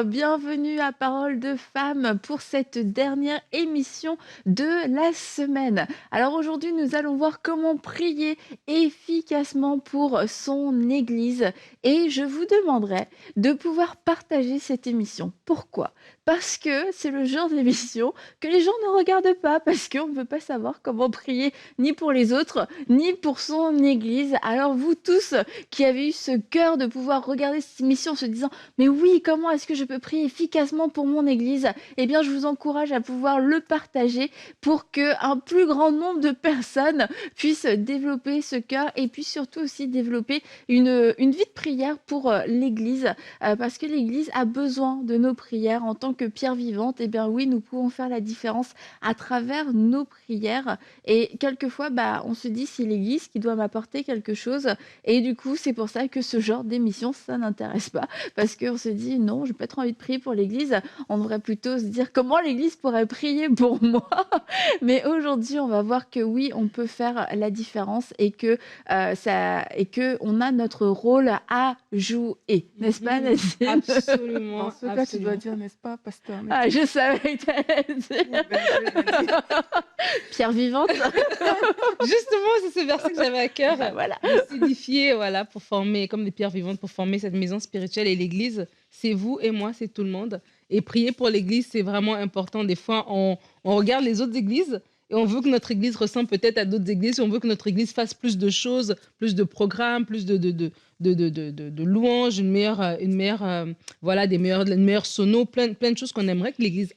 bienvenue à Parole de Femme pour cette dernière émission de la semaine. Alors aujourd'hui, nous allons voir comment prier efficacement pour son Église et je vous demanderai de pouvoir partager cette émission. Pourquoi? Parce que c'est le genre d'émission que les gens ne regardent pas parce qu'on ne veut pas savoir comment prier ni pour les autres, ni pour son Église. Alors vous tous qui avez eu ce cœur de pouvoir regarder cette émission en se disant mais oui, comment est-ce que je peux prier efficacement pour mon Église? Eh bien, je vous encourage à pouvoir le partager pour qu'un plus grand nombre de personnes puissent développer ce cœur et puis surtout aussi développer une vie de prière pour l'Église parce que l'Église a besoin de nos prières en tant que pierre vivante. Eh bien oui, nous pouvons faire la différence à travers nos prières et quelquefois, on se dit c'est l'Église qui doit m'apporter quelque chose et du coup, c'est pour ça que ce genre d'émission, ça n'intéresse pas parce qu'on se dit non, je n'ai pas trop envie de prier pour l'Église. On devrait plutôt se dire comment l'Église pourrait prier pour moi. Mais aujourd'hui, on va voir que oui, on peut faire la différence et que on a notre rôle à jouer, n'est-ce pas, Nadine? Dans Absolument, ce cas, tu dois absolument. dire, n'est-ce pas, pasteur Ah, Nadine? je savais que tu allais dire Ben, je l'ai dit. pierre vivante. Justement, c'est ce verset que j'avais à cœur, Voilà. de s'édifier, voilà, pour former, comme des pierres vivantes, pour former cette maison spirituelle. Et l'Église, c'est vous et moi, c'est tout le monde. Et prier pour l'Église, c'est vraiment important. Des fois, on regarde les autres églises et on veut que notre Église ressemble peut-être à d'autres églises. On veut que notre Église fasse plus de choses, plus de programmes, plus de louanges, voilà, une meilleure sono, plein de choses qu'on aimerait que l'Église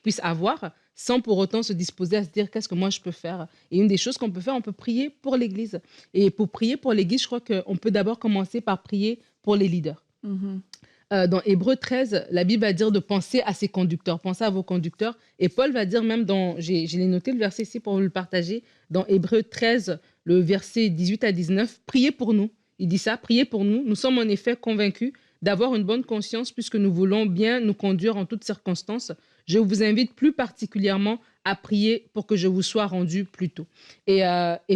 puisse avoir, sans pour autant se disposer à se dire qu'est-ce que moi je peux faire. Et une des choses qu'on peut faire, on peut prier pour l'Église. Et pour prier pour l'Église, je crois qu'on peut d'abord commencer par prier pour les leaders. Mhm. Dans Hébreux 13, la Bible va dire de penser à ses conducteurs, pensez à vos conducteurs. Et Paul va dire même je l'ai noté le verset ici pour vous le partager, dans Hébreux 13, le verset 18 à 19, priez pour nous. Il dit ça, priez pour nous. Nous sommes en effet convaincus d'avoir une bonne conscience puisque nous voulons bien nous conduire en toutes circonstances. Je vous invite plus particulièrement à prier pour que je vous sois rendu plus tôt. Et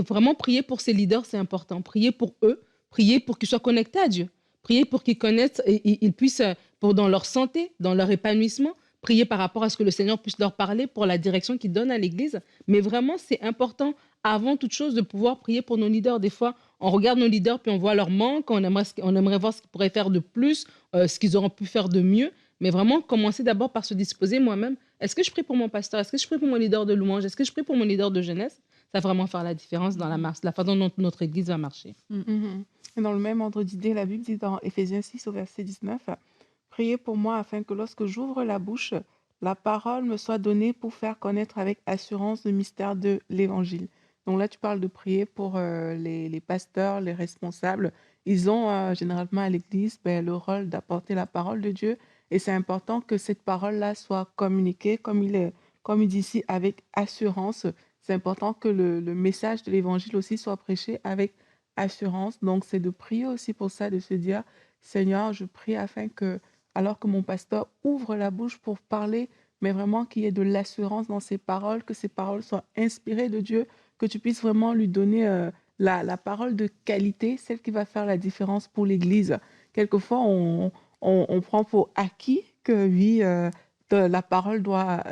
vraiment, prier pour ces leaders, c'est important. Prier pour eux, prier pour qu'ils soient connectés à Dieu. Prier pour qu'ils connaissent et ils puissent, dans leur santé, dans leur épanouissement, prier par rapport à ce que le Seigneur puisse leur parler pour la direction qu'il donne à l'Église. Mais vraiment, c'est important, avant toute chose, de pouvoir prier pour nos leaders. Des fois, on regarde nos leaders puis on voit leur manque, on aimerait voir ce qu'ils pourraient faire de plus, ce qu'ils auront pu faire de mieux. Mais vraiment, commencer d'abord par se disposer moi-même. Est-ce que je prie pour mon pasteur? Est-ce que je prie pour mon leader de louange? Est-ce que je prie pour mon leader de jeunesse? Ça va vraiment faire la différence dans la façon dont notre Église va marcher. Mhm. Et dans le même ordre d'idée, la Bible dit dans Éphésiens 6 au verset 19, priez pour moi afin que lorsque j'ouvre la bouche, la parole me soit donnée pour faire connaître avec assurance le mystère de l'Évangile. Donc là, tu parles de prier pour les pasteurs, les responsables. Ils ont généralement à l'Église le rôle d'apporter la parole de Dieu. Et c'est important que cette parole-là soit communiquée, comme il dit ici, avec assurance. C'est important que le message de l'Évangile aussi soit prêché avec assurance. Donc, c'est de prier aussi pour ça, de se dire, Seigneur, je prie afin que, alors que mon pasteur ouvre la bouche pour parler, mais vraiment qu'il y ait de l'assurance dans ses paroles, que ses paroles soient inspirées de Dieu, que tu puisses vraiment lui donner la parole de qualité, celle qui va faire la différence pour l'Église. Quelquefois, on prend pour acquis que oui, la parole doit,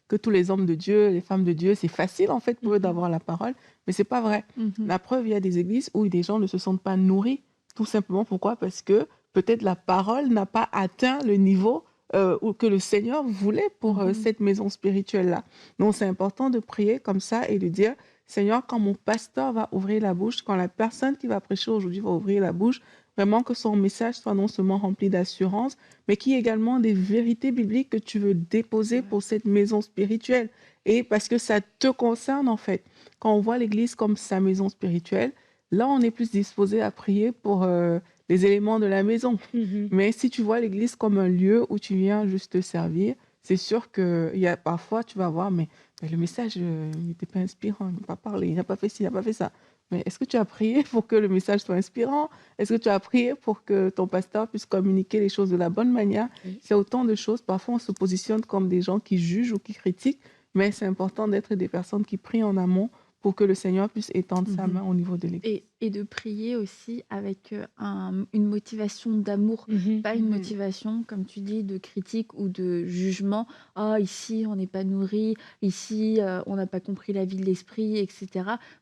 que tous les hommes de Dieu, les femmes de Dieu, c'est facile en fait pour eux d'avoir la parole, mais c'est pas vrai. Mhm. La preuve, il y a des églises où des gens ne se sentent pas nourris, tout simplement. Pourquoi? Parce que peut-être la parole n'a pas atteint le niveau que le Seigneur voulait pour cette maison spirituelle-là. Donc, c'est important de prier comme ça et de dire, Seigneur, quand mon pasteur va ouvrir la bouche, quand la personne qui va prêcher aujourd'hui va ouvrir la bouche, vraiment que son message soit non seulement rempli d'assurance, mais qu'il y ait également des vérités bibliques que tu veux déposer pour cette maison spirituelle. Et parce que ça te concerne, en fait. Quand on voit l'Église comme sa maison spirituelle, là, on est plus disposé à prier pour les éléments de la maison. Mhm. Mais si tu vois l'Église comme un lieu où tu viens juste te servir, c'est sûr qu'il y a parfois, tu vas voir, mais le message, il n'était pas inspirant, il n'a pas parlé, il n'a pas fait ci, il n'a pas fait ça. Mais est-ce que tu as prié pour que le message soit inspirant? Est-ce que tu as prié pour que ton pasteur puisse communiquer les choses de la bonne manière? Oui. C'est autant de choses. Parfois, on se positionne comme des gens qui jugent ou qui critiquent, mais c'est important d'être des personnes qui prient en amont pour que le Seigneur puisse étendre sa Mhm. main au niveau de l'Église. Et de prier aussi avec une motivation d'amour, Mhm. pas une Mhm. motivation, comme tu dis, de critique ou de jugement. Ah, ici, on n'est pas nourri, ici, on n'a pas compris la vie de l'esprit, etc.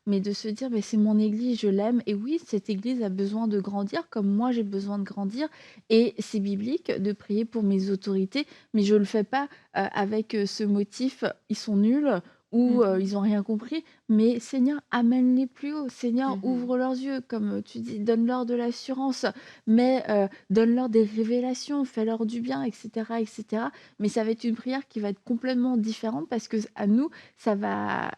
Mais de se dire, mais c'est mon église, je l'aime. Et oui, cette église a besoin de grandir, comme moi, j'ai besoin de grandir. Et c'est biblique de prier pour mes autorités, mais je ne le fais pas avec ce motif, ils sont nuls ou Mhm. ils n'ont rien compris. Mais Seigneur, amène-les plus haut. Seigneur, Mhm. ouvre leurs yeux, comme tu dis, donne-leur de l'assurance, mais donne-leur des révélations, fais-leur du bien, etc., etc. Mais ça va être une prière qui va être complètement différente parce que à nous, ça va,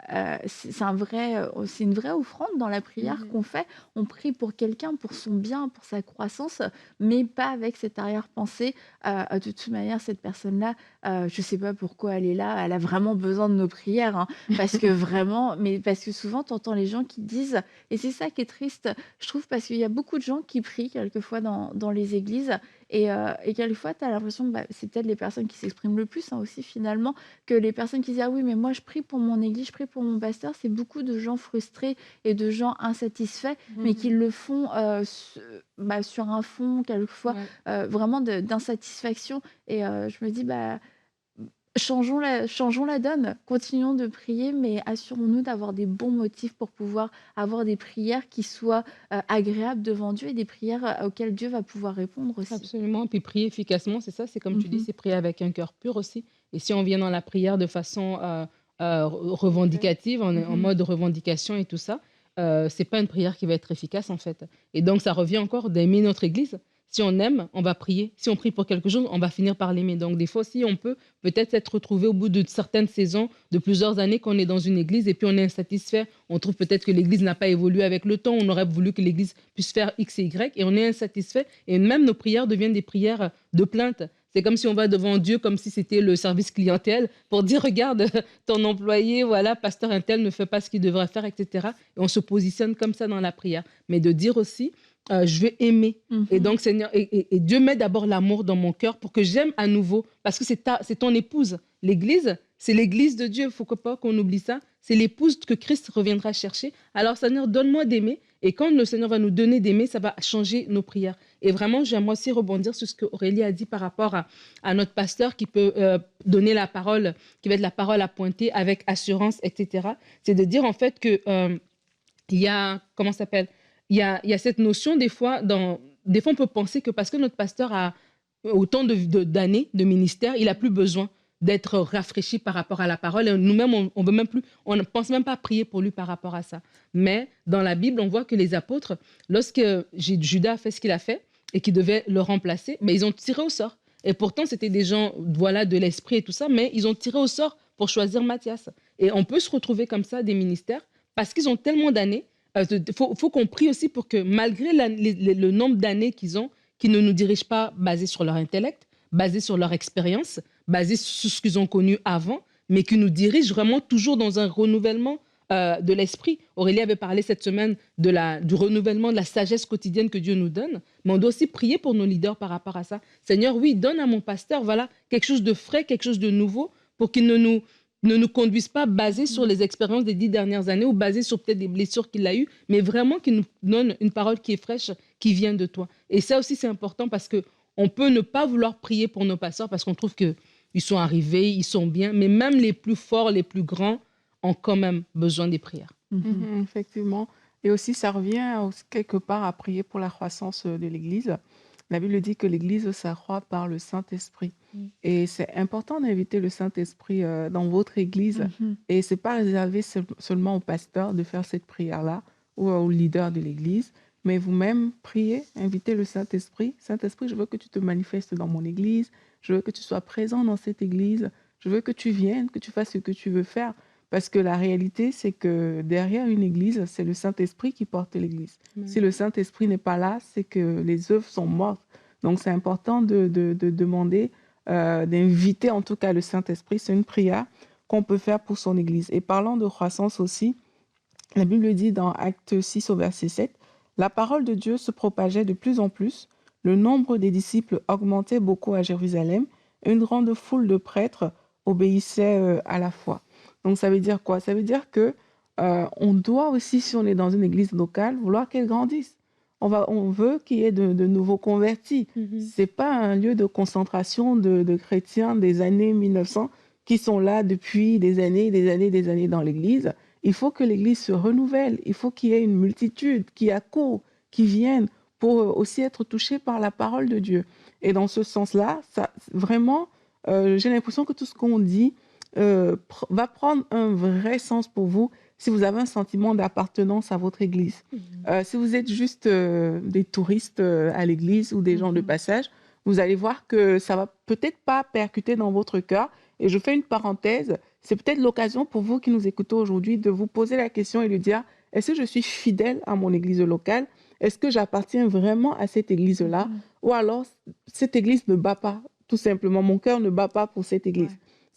c'est un vrai, c'est une vraie offrande dans la prière Mhm. qu'on fait. On prie pour quelqu'un, pour son bien, pour sa croissance, mais pas avec cette arrière-pensée. De toute manière, cette personne-là, je sais pas pourquoi elle est là. Elle a vraiment besoin de nos prières, hein. Parce que vraiment, mais parce que souvent, tu entends les gens qui disent, et c'est ça qui est triste, je trouve, parce qu'il y a beaucoup de gens qui prient quelquefois dans les églises, et quelquefois, tu as l'impression que c'est peut-être les personnes qui s'expriment le plus, hein, aussi, finalement, que les personnes qui disent, ah oui, mais moi, je prie pour mon église, je prie pour mon pasteur, c'est beaucoup de gens frustrés et de gens insatisfaits, mais qui Mhm. le font sur un fond, quelquefois, Ouais. vraiment d'insatisfaction. Et je me dis, changeons la donne, continuons de prier, mais assurons-nous d'avoir des bons motifs pour pouvoir avoir des prières qui soient agréables devant Dieu et des prières auxquelles Dieu va pouvoir répondre aussi. Absolument. Puis prier efficacement, c'est ça, c'est comme tu dis, Mhm. c'est prier avec un cœur pur aussi. Et si on vient dans la prière de façon Concret. revendicative, en Mhm. mode revendication et tout ça, c'est pas une prière qui va être efficace en fait. Et donc ça revient encore d'aimer notre Église. Si on aime, on va prier. Si on prie pour quelque chose, on va finir par l'aimer. Donc des fois aussi, on peut peut-être être retrouvé au bout de certaines saisons, de plusieurs années qu'on est dans une Église et puis on est insatisfait. On trouve peut-être que l'Église n'a pas évolué avec le temps. On aurait voulu que l'Église puisse faire X et Y et on est insatisfait. Et même nos prières deviennent des prières de plainte. C'est comme si on va devant Dieu, comme si c'était le service clientèle, pour dire, regarde, ton employé, voilà, pasteur un tel ne fait pas ce qu'il devrait faire, etc. Et on se positionne comme ça dans la prière. Mais de dire aussi, je vais aimer. Et Mhm. donc, Seigneur, et Dieu met d'abord l'amour dans mon cœur pour que j'aime à nouveau, parce que c'est ton épouse. L'Église, c'est l'Église de Dieu, il ne faut pas qu'on oublie ça. C'est l'épouse que Christ reviendra chercher. Alors, Seigneur, donne-moi d'aimer. Et quand le Seigneur va nous donner d'aimer, ça va changer nos prières. Et vraiment, j'aimerais aussi rebondir sur ce que Aurélie a dit par rapport à notre pasteur qui peut donner la parole, qui va être la parole à pointer avec assurance, etc. C'est de dire en fait que il y a, comment ça s'appelle, il y a cette notion des fois on peut penser que parce que notre pasteur a autant d'années de ministère, il a plus besoin d'être rafraîchi par rapport à la parole. Et nous-mêmes, on veut même plus, on ne pense même pas prier pour lui par rapport à ça. Mais dans la Bible, on voit que les apôtres, lorsque Judas a fait ce qu'il a fait et qu'il devait le remplacer, mais ils ont tiré au sort. Et pourtant, c'était des gens, voilà, de l'esprit et tout ça, mais ils ont tiré au sort pour choisir Matthias. Et on peut se retrouver comme ça, des ministères, parce qu'ils ont tellement d'années. Faut qu'on prie aussi pour que, malgré le nombre d'années qu'ils ont, qu'ils ne nous dirigent pas basés sur leur intellect, basés sur leur expérience, basés sur ce qu'ils ont connu avant, mais qui nous dirigent vraiment toujours dans un renouvellement de l'esprit. Aurélie avait parlé cette semaine du renouvellement de la sagesse quotidienne que Dieu nous donne, mais on doit aussi prier pour nos leaders par rapport à ça. Seigneur, oui, donne à mon pasteur, voilà, quelque chose de frais, quelque chose de nouveau, pour qu'il ne nous conduisent pas basés sur Mhm. les expériences des 10 dernières années ou basés sur peut-être des blessures qu'il a eues, mais vraiment qu'il nous donne une parole qui est fraîche, qui vient de toi. Et ça aussi, c'est important parce que on peut ne pas vouloir prier pour nos pasteurs parce qu'on trouve qu'ils sont arrivés, ils sont bien, mais même les plus forts, les plus grands ont quand même besoin des prières. Mhm. Mhm, effectivement. Et aussi, ça revient aussi quelque part à prier pour la croissance de l'Église. La Bible dit que l'Église s'accroît par le Saint-Esprit. Mm. Et c'est important d'inviter le Saint-Esprit dans votre Église. Mhm. Et ce n'est pas réservé seulement au pasteur de faire cette prière-là ou au leader de l'Église, mais vous-même priez, invitez le Saint-Esprit. Saint-Esprit, je veux que tu te manifestes dans mon Église. Je veux que tu sois présent dans cette Église. Je veux que tu viennes, que tu fasses ce que tu veux faire. Parce que la réalité, c'est que derrière une église, c'est le Saint-Esprit qui porte l'église. Si le Saint-Esprit n'est pas là, c'est que les œuvres sont mortes. Donc, c'est important de demander, d'inviter en tout cas le Saint-Esprit. C'est une prière qu'on peut faire pour son église. Et parlant de croissance aussi, la Bible dit dans Acte 6 au verset 7, la parole de Dieu se propageait de plus en plus, le nombre des disciples augmentait beaucoup à Jérusalem, et une grande foule de prêtres obéissait à la foi. Donc ça veut dire quoi? Ça veut dire que on doit aussi, si on est dans une église locale, vouloir qu'elle grandisse. On veut qu'il y ait de nouveaux convertis. Mhm. C'est pas un lieu de concentration de chrétiens des années 1900 qui sont là depuis des années, des années, des années dans l'église. Il faut que l'église se renouvelle. Il faut qu'il y ait une multitude qui accourt, qui viennent pour aussi être touchés par la parole de Dieu. Et dans ce sens-là, ça, vraiment, j'ai l'impression que tout ce qu'on dit va prendre un vrai sens pour vous si vous avez un sentiment d'appartenance à votre église. Mhm. Si vous êtes juste des touristes à l'église ou des gens de Mhm. passage, vous allez voir que ça va peut-être pas percuter dans votre cœur. Et je fais une parenthèse, c'est peut-être l'occasion pour vous qui nous écoutez aujourd'hui de vous poser la question et de dire, est-ce que je suis fidèle à mon église locale? Est-ce que j'appartiens vraiment à cette église-là? Mhm. Ou alors, cette église ne bat pas, tout simplement. Mon cœur ne bat pas pour cette église.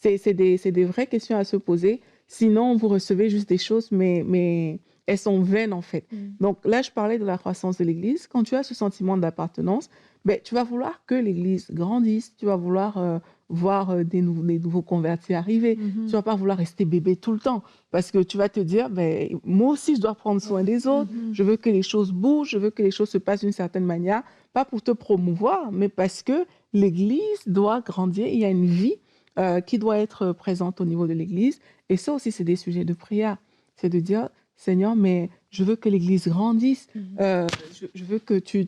Ouais. C'est des vraies questions à se poser. Sinon, vous recevez juste des choses, mais elles sont vaines en fait. Mhm. Donc là, je parlais de la croissance de l'Église. Quand tu as ce sentiment d'appartenance, ben, tu vas vouloir que l'Église grandisse. Tu vas vouloir voir des nouveaux convertis arriver. Tu Mhm. vas pas vouloir rester bébé tout le temps parce que tu vas te dire, ben, moi aussi, je dois prendre soin des autres. Mhm. Je veux que les choses bougent. Je veux que les choses se passent d'une certaine manière. Pas pour te promouvoir, mais parce que l'Église doit grandir. Il y a une vie qui doit être présente au niveau de l'Église. Et ça aussi, c'est des sujets de prière. C'est de dire, Seigneur, mais je veux que l'Église grandisse. Mhm. Je veux que tu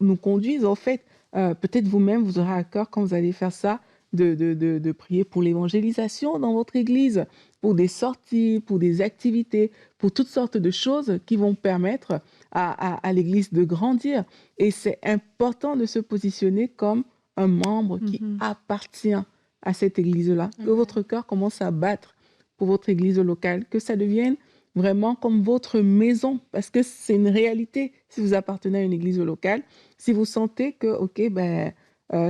nous conduises. En fait, peut-être vous-même, vous aurez à cœur, quand vous allez faire ça, de prier pour l'évangélisation dans votre Église, pour des sorties, pour des activités, pour toutes sortes de choses qui vont permettre à l'Église de grandir. Et c'est important de se positionner comme un membre qui Mhm. appartient à cette Église-là. Que Amen. votre cœur commence à battre pour votre Église locale, que ça devienne vraiment comme votre maison, parce que c'est une réalité si vous appartenez à une église locale. Si vous sentez que, ok, ben,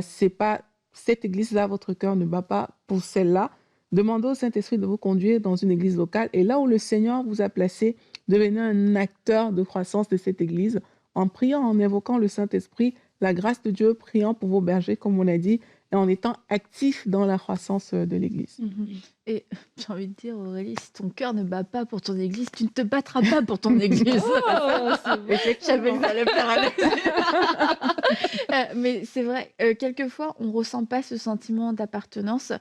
c'est pas cette église-là, votre cœur ne bat pas pour celle-là, demandez au Saint-Esprit de vous conduire dans une église locale. Et là où le Seigneur vous a placé, devenez un acteur de croissance de cette église en priant, en évoquant le Saint-Esprit, la grâce de Dieu, priant pour vos bergers, comme on a dit, et en étant actif dans la croissance de l'église. Mhm. Et j'ai envie de dire, Aurélie, si ton cœur ne bat pas pour ton église, tu ne te battras pas pour ton église. Oh, c'est beau. Je savais que Effectivement. ça allait me faire mais c'est vrai, quelquefois, on ressent pas ce sentiment d'appartenance,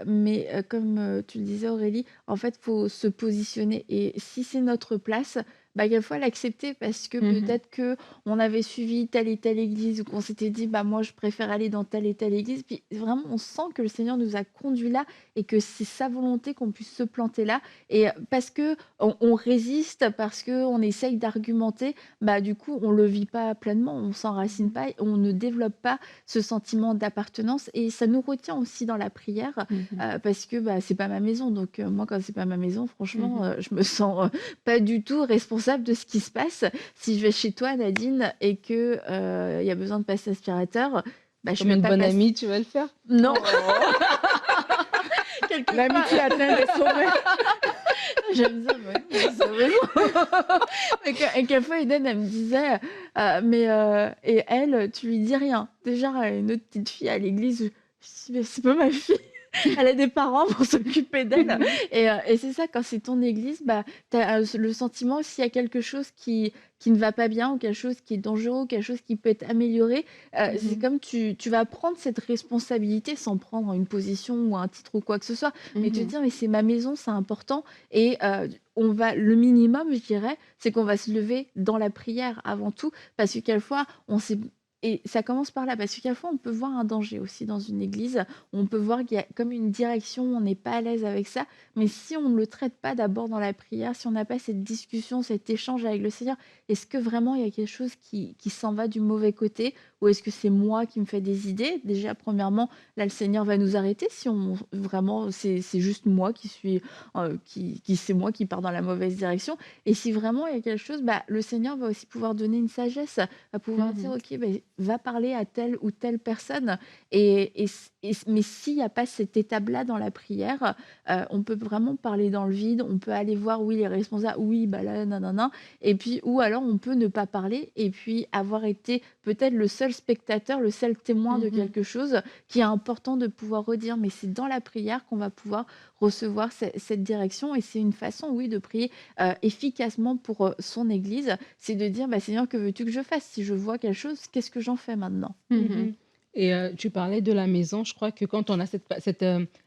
mais comme tu le disais, Aurélie, en fait, faut se positionner. Et si c'est notre place, bah, quelquefois l'accepter parce que Mhm. peut-être que on avait suivi telle et telle église ou qu'on s'était dit, bah moi, je préfère aller dans telle et telle église. Puis vraiment, on sent que le Seigneur nous a conduits là et que c'est sa volonté qu'on puisse se planter là. Et parce que on résiste, parce que on essaye d'argumenter, bah du coup, on le vit pas pleinement, on s'enracine pas, et on ne développe pas ce sentiment d'appartenance. Et ça nous retient aussi dans la prière, Mhm. parce que bah, c'est pas ma maison. Donc moi, quand c'est pas ma maison, franchement, Mhm. je me sens pas du tout responsable de ce qui se passe. Si je vais chez toi, Nadine, et que il y a besoin de passer aspirateur, bah, je Comme vais une pas bonne passer. amie, tu vas le faire. Non, Oh. quelque part, L'amitié atteint des sommets. j'aime ça, ouais, ça va. Et quelquefois, Eden, elle me disait, et elle, tu lui dis rien. Déjà, elle a une autre petite fille à l'église. Je dis, mais c'est pas ma fille. Elle a des parents pour s'occuper d'elle. Et c'est ça, quand c'est ton église, bah, tu as le sentiment s'il y a quelque chose qui ne va pas bien ou quelque chose qui est dangereux ou quelque chose qui peut être amélioré, c'est Mhm. comme tu vas prendre cette responsabilité sans prendre une position ou un titre ou quoi que ce soit, mais te Mhm. dire, mais c'est ma maison, c'est important. Et le minimum, je dirais, c'est qu'on va se lever dans la prière avant tout, parce que quelquefois, on sait. Et ça commence par là, parce que quelquefois, on peut voir un danger aussi dans une église. On peut voir qu'il y a comme une direction, on n'est pas à l'aise avec ça. Mais si on ne le traite pas d'abord dans la prière, si on n'a pas cette discussion, cet échange avec le Seigneur, est-ce que vraiment il y a quelque chose qui s'en va du mauvais côté? Ou est-ce que c'est moi qui me fais des idées? Déjà, premièrement, là, le Seigneur va nous arrêter si on vraiment c'est juste moi qui suis c'est moi qui pars dans la mauvaise direction. Et si vraiment il y a quelque chose, bah, le Seigneur va aussi pouvoir donner une sagesse, va pouvoir dire Mhm. ok, bah, va parler à telle ou telle personne. Et mais s'il y a pas cette étape-là dans la prière, on peut vraiment parler dans le vide, on peut aller voir, oui, les responsables, oui, bah, là, nin et puis ou alors on peut ne pas parler et puis avoir été peut-être le seul spectateur, le seul témoin de Mmh. quelque chose qui est important de pouvoir redire. Mais c'est dans la prière qu'on va pouvoir recevoir cette direction et c'est une façon, oui, de prier, efficacement pour, son église. C'est de dire: «Bah, Seigneur, que veux-tu que je fasse? Si je vois quelque chose, qu'est-ce que j'en fais maintenant?» Mmh. Mhm. Et tu parlais de la maison. Je crois que quand on a cette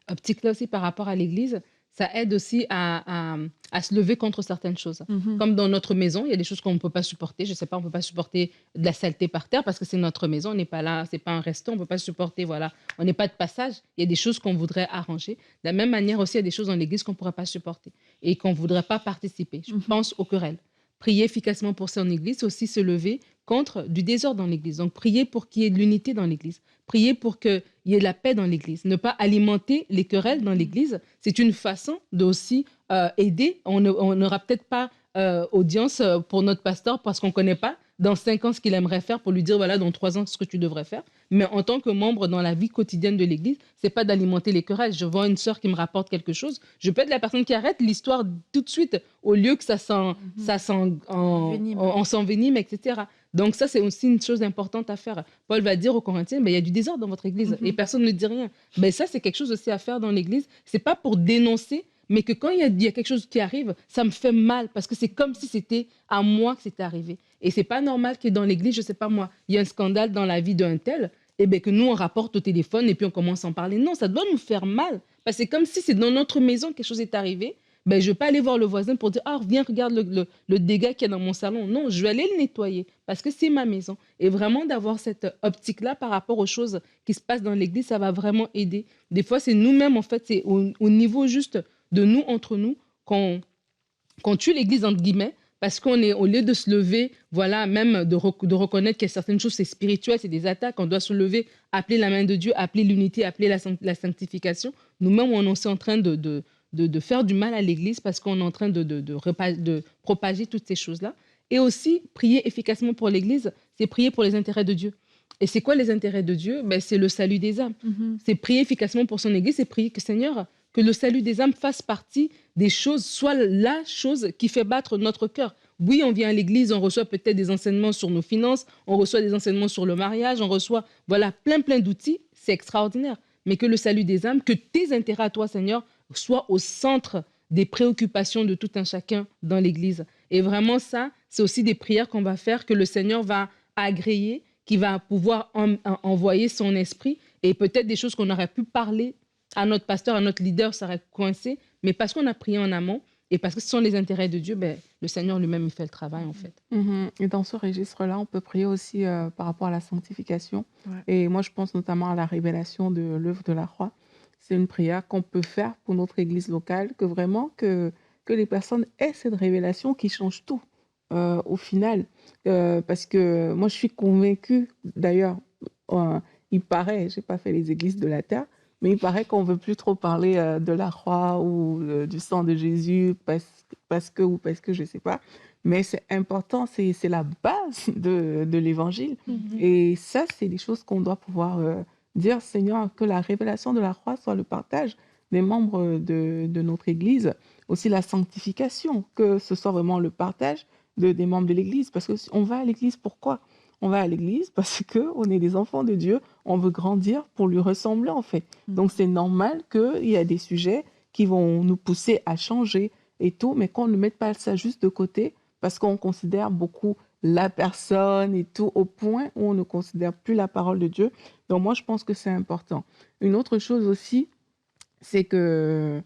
optique-là aussi par rapport à l'Église, ça aide aussi à se lever contre certaines choses. Mmh. Comme dans notre maison, il y a des choses qu'on ne peut pas supporter. Je ne sais pas, on ne peut pas supporter de la saleté par terre parce que c'est notre maison. On n'est pas là, c'est pas un resto, on ne peut pas supporter, voilà. On n'est pas de passage. Il y a des choses qu'on voudrait arranger. De la même manière aussi, il y a des choses dans l'Église qu'on ne pourrait pas supporter et qu'on ne voudrait pas participer. Je Mmh. pense aux querelles. Prier efficacement pour son Église, c'est aussi se lever contre du désordre dans l'Église. Donc, prier pour qu'il y ait de l'unité dans l'Église. Prier pour qu'il y ait de la paix dans l'Église. Ne pas alimenter les querelles dans l'Église, c'est une façon de aussi aider. On n'aura peut-être pas audience pour notre pasteur parce qu'on ne connaît pas dans 5 ans ce qu'il aimerait faire pour lui dire, voilà, dans 3 ans, ce que tu devrais faire. Mais en tant que membre dans la vie quotidienne de l'Église, c'est pas d'alimenter les querelles. Je vois une sœur qui me rapporte quelque chose. Je peux être la personne qui arrête l'histoire tout de suite au lieu que Mmh. Envenime. on s'envenime, etc. Donc ça, c'est aussi une chose importante à faire. Paul va dire aux Corinthiens, ben, il y a du désordre dans votre église et Mmh. personne ne dit rien. Ben, ça, c'est quelque chose aussi à faire dans l'église. C'est pas pour dénoncer, mais que quand il y a quelque chose qui arrive, ça me fait mal parce que c'est comme si c'était à moi que c'était arrivé. Et c'est pas normal que dans l'église, je sais pas moi, il y a un scandale dans la vie d'un tel, et ben que nous, on rapporte au téléphone et puis on commence à en parler. Non, ça doit nous faire mal. Parce que c'est comme si c'est dans notre maison que quelque chose est arrivé. Ben, je ne vais pas aller voir le voisin pour dire, ah, viens, regarde le dégât qu'il y a dans mon salon. Non, je vais aller le nettoyer parce que c'est ma maison. Et vraiment d'avoir cette optique-là par rapport aux choses qui se passent dans l'église, ça va vraiment aider. Des fois, c'est nous-mêmes, en fait, c'est au niveau juste de nous, entre nous, qu'on tue l'église, entre guillemets, parce qu'on est, au lieu de se lever, voilà, même de reconnaître qu'il y a certaines choses, c'est spirituel, c'est des attaques, on doit se lever, appeler la main de Dieu, appeler l'unité, appeler la sanctification. Nous-mêmes, on est aussi en train de faire du mal à l'église parce qu'on est en train de propager toutes ces choses-là. Et aussi, prier efficacement pour l'église, c'est prier pour les intérêts de Dieu. Et c'est quoi les intérêts de Dieu? Ben, c'est le salut des âmes. Mmh. C'est prier efficacement pour son église, c'est prier que Seigneur, que le salut des âmes fasse partie des choses, soit la chose qui fait battre notre cœur. Oui, on vient à l'église, on reçoit peut-être des enseignements sur nos finances, on reçoit des enseignements sur le mariage, on reçoit, voilà, plein d'outils, c'est extraordinaire. Mais que le salut des âmes, que tes intérêts à toi, Seigneur, soient au centre des préoccupations de tout un chacun dans l'église. Et vraiment ça, c'est aussi des prières qu'on va faire, que le Seigneur va agréer, qui va pouvoir envoyer son esprit, et peut-être des choses qu'on aurait pu parler à notre pasteur, à notre leader, ça aurait coincé, mais parce qu'on a prié en amont et parce que ce sont les intérêts de Dieu, ben, le Seigneur lui-même, il fait le travail en fait. Mmh. Et dans ce registre-là, on peut prier aussi, par rapport à la sanctification. Ouais. Et moi, je pense notamment à la révélation de l'œuvre de la croix. C'est une prière qu'on peut faire pour notre église locale, que vraiment que les personnes aient cette révélation qui change tout, au final. Parce que moi, je suis convaincue, d'ailleurs, il paraît, j'ai pas fait les églises de la terre, mais il paraît qu'on veut plus trop parler, de la croix ou, du sang de Jésus parce que je sais pas. Mais c'est important, c'est la base de l'évangile. Mmh. Et ça, c'est des choses qu'on doit pouvoir, dire: «Seigneur, que la révélation de la croix soit le partage des membres de notre église». Aussi la sanctification, que ce soit vraiment le partage des membres de l'église. Parce que on va à l'église pourquoi? On va à l'église parce qu'on est des enfants de Dieu, on veut grandir pour lui ressembler, en fait. Mmh. Donc c'est normal qu'il y a des sujets qui vont nous pousser à changer et tout, mais qu'on ne mette pas ça juste de côté parce qu'on considère beaucoup la personne et tout, au point où on ne considère plus la parole de Dieu. Donc moi, je pense que c'est important. Une autre chose aussi, c'est que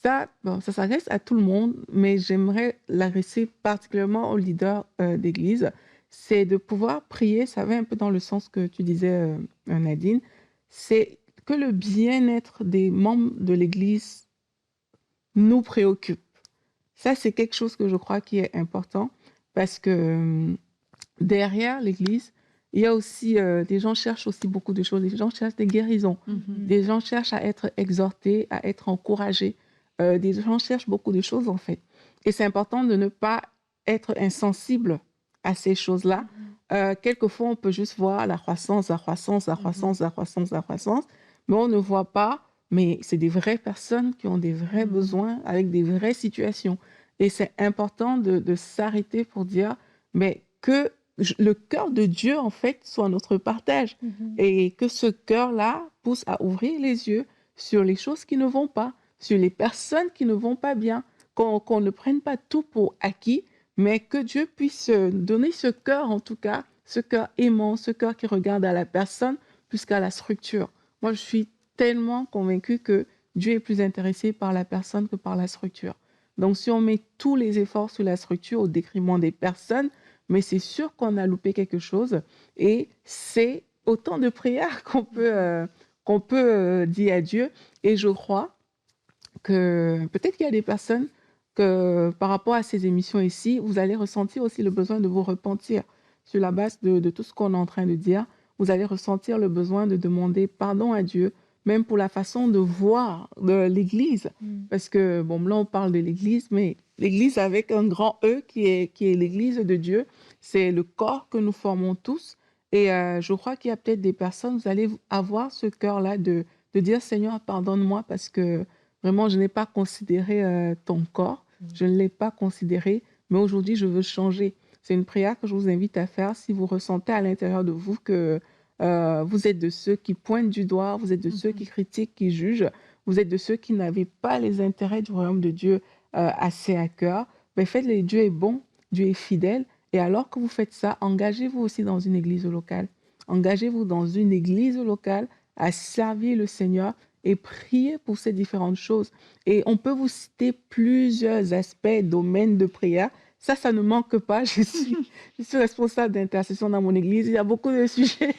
ça, bon, ça s'adresse à tout le monde, mais j'aimerais l'adresser particulièrement aux leaders, d'église. C'est de pouvoir prier, ça va un peu dans le sens que tu disais, Nadine, c'est que le bien-être des membres de l'église nous préoccupe. Ça, c'est quelque chose que je crois qui est important parce que, derrière l'église, il y a aussi, des gens cherchent aussi beaucoup de choses. Des gens cherchent des guérisons. Mmh. Des gens cherchent à être exhortés, à être encouragés. Des gens cherchent beaucoup de choses, en fait. Et c'est important de ne pas être insensible à ces choses-là. Quelquefois, on peut juste voir la croissance, la croissance, la Mmh. croissance, la croissance, la croissance. mais on ne voit pas, mais c'est des vraies personnes qui ont des vrais Mmh. besoins avec des vraies situations. Et c'est important de s'arrêter pour dire, mais que le cœur de Dieu, en fait, soit notre partage. Mmh. Et que ce cœur-là pousse à ouvrir les yeux sur les choses qui ne vont pas, sur les personnes qui ne vont pas bien, qu'on ne prenne pas tout pour acquis, mais que Dieu puisse donner ce cœur, en tout cas, ce cœur aimant, ce cœur qui regarde à la personne plus qu'à la structure. Moi, je suis tellement convaincue que Dieu est plus intéressé par la personne que par la structure. Donc, si on met tous les efforts sur la structure au détriment des personnes, mais c'est sûr qu'on a loupé quelque chose. Et c'est autant de prières qu'on peut dire à Dieu. Et je crois que peut-être qu'il y a des personnes que par rapport à ces émissions ici, vous allez ressentir aussi le besoin de vous repentir sur la base de tout ce qu'on est en train de dire. Vous allez ressentir le besoin de demander pardon à Dieu, même pour la façon de voir de l'Église. Mmh. Parce que, bon, là, on parle de l'Église, mais l'Église avec un grand E qui est l'Église de Dieu, c'est le corps que nous formons tous. Et je crois qu'il y a peut-être des personnes, vous allez avoir ce cœur-là de dire, Seigneur, pardonne-moi parce que vraiment, je n'ai pas considéré ton corps, je ne l'ai pas considéré, mais aujourd'hui, je veux changer. C'est une prière que je vous invite à faire si vous ressentez à l'intérieur de vous que vous êtes de ceux qui pointent du doigt, vous êtes de ceux qui Mmh. critiquent, qui jugent, vous êtes de ceux qui n'avaient pas les intérêts du royaume de Dieu assez à cœur. Ben, faites-le, Dieu est bon, Dieu est fidèle. Et alors que vous faites ça, engagez-vous aussi dans une église locale. Engagez-vous dans une église locale à servir le Seigneur et prier pour ces différentes choses. Et on peut vous citer plusieurs aspects, domaines de prière. Ça ne manque pas. Je suis responsable d'intercession dans mon église. Il y a beaucoup de sujets.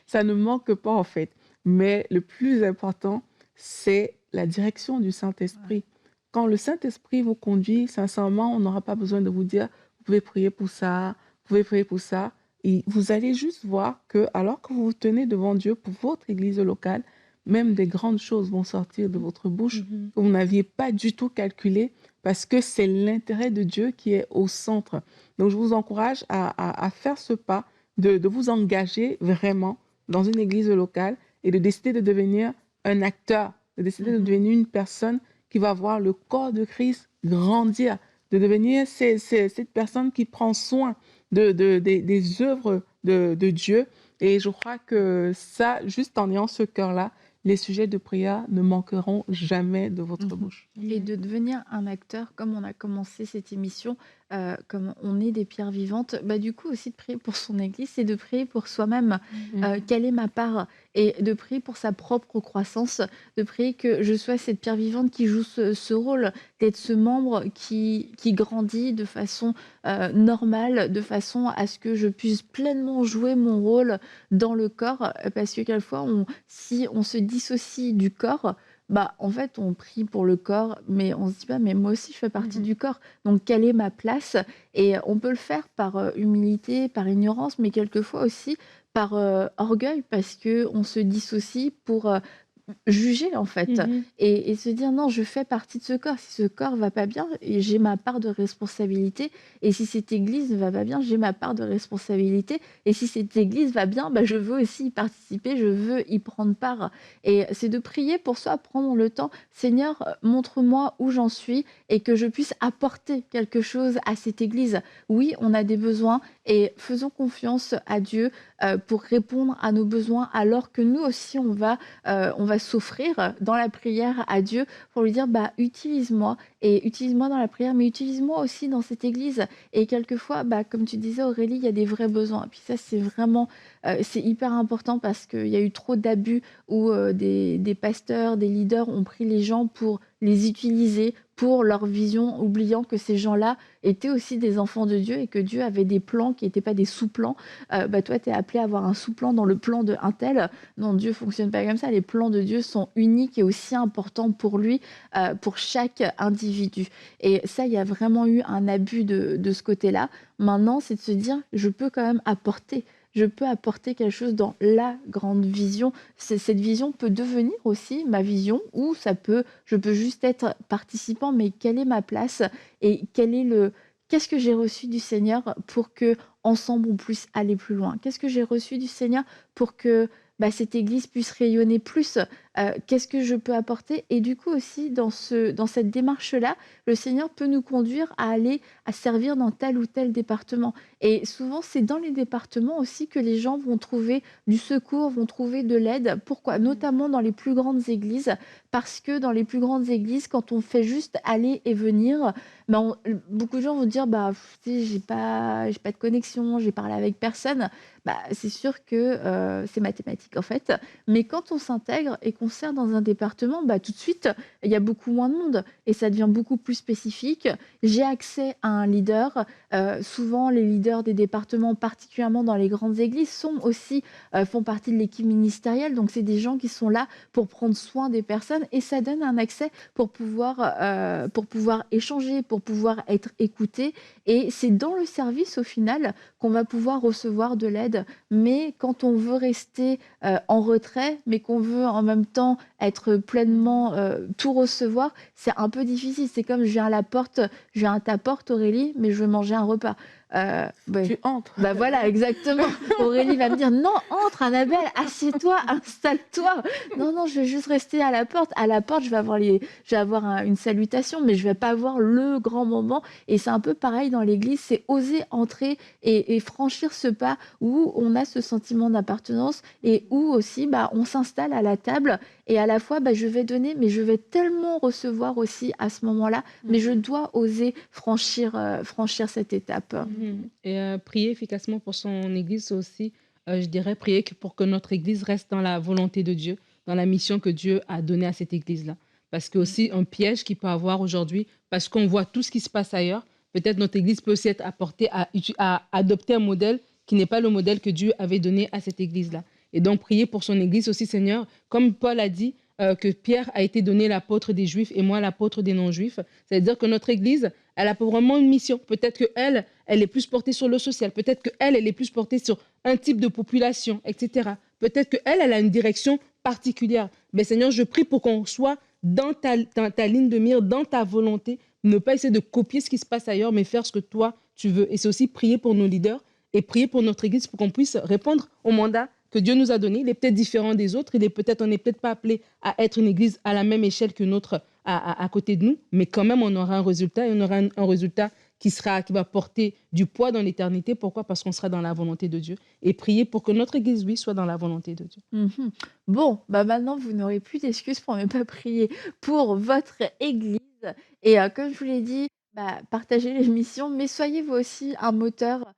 Ça ne manque pas en fait. Mais le plus important, c'est la direction du Ouais. Saint-Esprit. Quand le Saint-Esprit vous conduit, sincèrement, on n'aura pas besoin de vous dire, vous pouvez prier pour ça, vous pouvez prier pour ça. Et vous allez juste voir que alors que vous vous tenez devant Dieu pour votre église locale, même des grandes choses vont sortir de votre bouche Mmh. que vous n'aviez pas du tout calculé parce que c'est l'intérêt de Dieu qui est au centre. Donc je vous encourage à faire ce pas, de vous engager vraiment dans une église locale et de décider de devenir un acteur, de décider de Mmh. devenir une personne qui va voir le corps de Christ grandir, de devenir cette personne qui prend soin des œuvres de Dieu. Et je crois que ça, juste en ayant ce cœur-là, les sujets de prière ne manqueront jamais de votre Mmh. bouche. Et Amen. de devenir un acteur, comme on a commencé cette émission, comme on est des pierres vivantes, bah, du coup aussi de prier pour son église, c'est de prier pour soi-même, Mhm. quelle est ma part? Et de prier pour sa propre croissance, de prier que je sois cette pierre vivante qui joue ce rôle, d'être ce membre qui grandit de façon, normale, de façon à ce que je puisse pleinement jouer mon rôle dans le corps, parce que quelquefois si on se dissocie du corps, bah, en fait, on prie pour le corps, mais on se dit pas: «Mais moi aussi, je fais partie Mhm. du corps, donc quelle est ma place?» Et on peut le faire par, humilité, par ignorance, mais quelquefois aussi par, orgueil parce que on se dissocie pour, juger en fait Mhm. et se dire: «Non, je fais partie de ce corps. Si ce corps va pas bien et j'ai ma part de responsabilité et si cette église ne va pas bien, j'ai ma part de responsabilité et si cette église va bien, bah, je veux aussi y participer, je veux y prendre part» et c'est de prier pour soi, prendre le temps: «Seigneur, montre-moi où j'en suis et que je puisse apporter quelque chose à cette église». Oui, on a des besoins et faisons confiance à Dieu, pour répondre à nos besoins alors que nous aussi on va s'offrir dans la prière à Dieu pour lui dire: «Bah, utilise-moi et utilise-moi dans la prière, mais utilise-moi aussi dans cette église» et quelquefois, bah, comme tu disais Aurélie, il y a des vrais besoins. Et puis ça, c'est vraiment, c'est hyper important parce qu'il y a eu trop d'abus où, des pasteurs, des leaders ont pris les gens pour les utiliser pour leur vision, oubliant que ces gens-là étaient aussi des enfants de Dieu et que Dieu avait des plans qui étaient pas des sous-plans. Bah, toi, tu es appelé à avoir un sous-plan dans le plan de un tel. Non, Dieu fonctionne pas comme ça. Les plans de Dieu sont uniques et aussi importants pour lui, pour chaque individu. Et ça, il y a vraiment eu un abus de ce côté-là. Maintenant, c'est de se dire, je peux quand même apporter. Je peux apporter quelque chose dans la grande vision. Cette vision peut devenir aussi ma vision, ou je peux juste être participant, mais quelle est ma place et qu'est-ce que j'ai reçu du Seigneur pour que ensemble on puisse aller plus loin? Qu'est-ce que j'ai reçu du Seigneur pour que bah, cette église puisse rayonner plus? Qu'est-ce que je peux apporter? Et du coup aussi dans cette démarche-là, le Seigneur peut nous conduire à aller à servir dans tel ou tel département. Et souvent, c'est dans les départements aussi que les gens vont trouver du secours, vont trouver de l'aide. Pourquoi? Mmh. Notamment dans les plus grandes églises, parce que dans les plus grandes églises, quand on fait juste aller et venir, ben, beaucoup de gens vont dire, bah, tu sais, j'ai pas de connexion, j'ai parlé avec personne. Bah, c'est sûr que c'est mathématique en fait. Mais quand on s'intègre et qu'on sert dans un département, bah, tout de suite, il y a beaucoup moins de monde et ça devient beaucoup plus spécifique. J'ai accès à un leader. Souvent, les leaders des départements, particulièrement dans les grandes églises, font partie de l'équipe ministérielle. Donc, c'est des gens qui sont là pour prendre soin des personnes et ça donne un accès pour pouvoir échanger, pour pouvoir être écouté. Et c'est dans le service, au final, qu'on va pouvoir recevoir de l'aide. Mais quand on veut rester en retrait, mais qu'on veut en même temps être pleinement, tout recevoir, c'est un peu difficile. C'est comme je viens à ta porte Aurélie, mais je veux manger un repas. Ouais. Tu entres. Bah voilà, exactement. Aurélie va me dire: «Non, entre Annabelle, assieds-toi, installe-toi». Non, non, je vais juste rester à la porte. À la porte, je vais avoir une salutation, mais je vais pas avoir le grand moment. Et c'est un peu pareil dans l'église, c'est oser entrer et franchir ce pas où on a ce sentiment d'appartenance et où aussi, bah, on s'installe à la table et à la fois, bah, je vais donner, mais je vais tellement recevoir aussi à ce moment-là, mais je Mmh. dois oser franchir cette étape. Mmh. Et prier efficacement pour son église, c'est aussi, je dirais, prier pour que notre église reste dans la volonté de Dieu, dans la mission que Dieu a donnée à cette église-là. Parce que aussi un piège qu'il peut avoir aujourd'hui, parce qu'on voit tout ce qui se passe ailleurs, peut-être notre église peut aussi être apportée à adopter un modèle qui n'est pas le modèle que Dieu avait donné à cette église-là. Et donc prier pour son église aussi, Seigneur, comme Paul a dit, que Pierre a été donné l'apôtre des Juifs et moi l'apôtre des non-Juifs. C'est-à-dire que notre église, elle a vraiment une mission. Peut-être qu'elle, elle est plus portée sur le social. Peut-être qu'elle, elle est plus portée sur un type de population, etc. Peut-être qu'elle, elle a une direction particulière. Mais Seigneur, je prie pour qu'on soit dans ta ligne de mire, dans ta volonté, ne pas essayer de copier ce qui se passe ailleurs, mais faire ce que toi, tu veux. Et c'est aussi prier pour nos leaders et prier pour notre église pour qu'on puisse répondre au mandat que Dieu nous a donné. Il est peut-être différent des autres. On n'est peut-être pas appelé à être une église à la même échelle que notre à côté de nous, mais quand même, on aura un résultat et on aura un résultat qui va porter du poids dans l'éternité. Pourquoi? Parce qu'on sera dans la volonté de Dieu. Et prier pour que notre église, oui, soit dans la volonté de Dieu. Mmh. Bon, bah, maintenant vous n'aurez plus d'excuses pour ne pas prier pour votre église et comme je vous l'ai dit, bah, partagez l'émission, mais soyez vous aussi un moteur,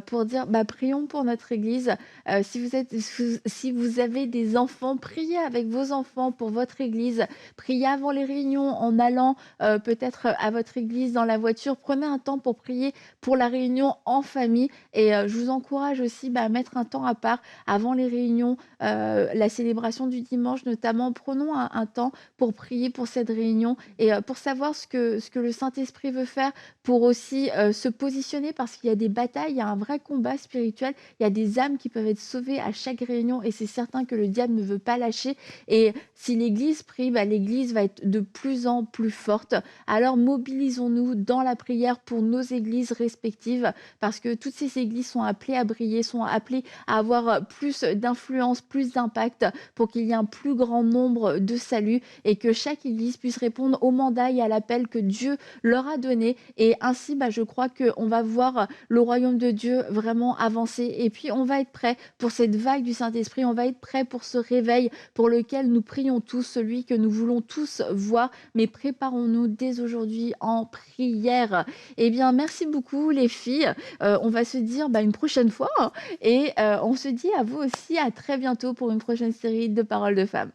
pour dire: «Bah, prions pour notre église». Si vous avez des enfants, priez avec vos enfants pour votre église. Priez avant les réunions en allant, peut-être, à votre église dans la voiture. Prenez un temps pour prier pour la réunion en famille et je vous encourage aussi, bah, à mettre un temps à part avant les réunions, la célébration du dimanche notamment. Prenons un temps pour prier pour cette réunion et pour savoir ce que le Saint-Esprit veut faire, pour aussi se positionner parce qu'il y a des batailles, il y a un vrai combat spirituel, il y a des âmes qui peuvent être sauvées à chaque réunion et c'est certain que le diable ne veut pas lâcher. Et si l'Église prie, bah, l'Église va être de plus en plus forte. Alors mobilisons-nous dans la prière pour nos églises respectives parce que toutes ces églises sont appelées à briller, sont appelées à avoir plus d'influence, plus d'impact pour qu'il y ait un plus grand nombre de saluts et que chaque église puisse répondre au mandat et à l'appel que Dieu leur a donné. Et ainsi, bah, je crois qu'on va voir le royaume de Dieu vraiment avancer. Et puis, on va être prêt pour cette vague du Saint-Esprit. On va être prêt pour ce réveil pour lequel nous prions tous, celui que nous voulons tous voir. Mais préparons-nous dès aujourd'hui en prière. Eh bien, merci beaucoup les filles. On va se dire bah, une prochaine fois, hein. Et on se dit à vous aussi à très bientôt pour une prochaine série de Paroles de femmes.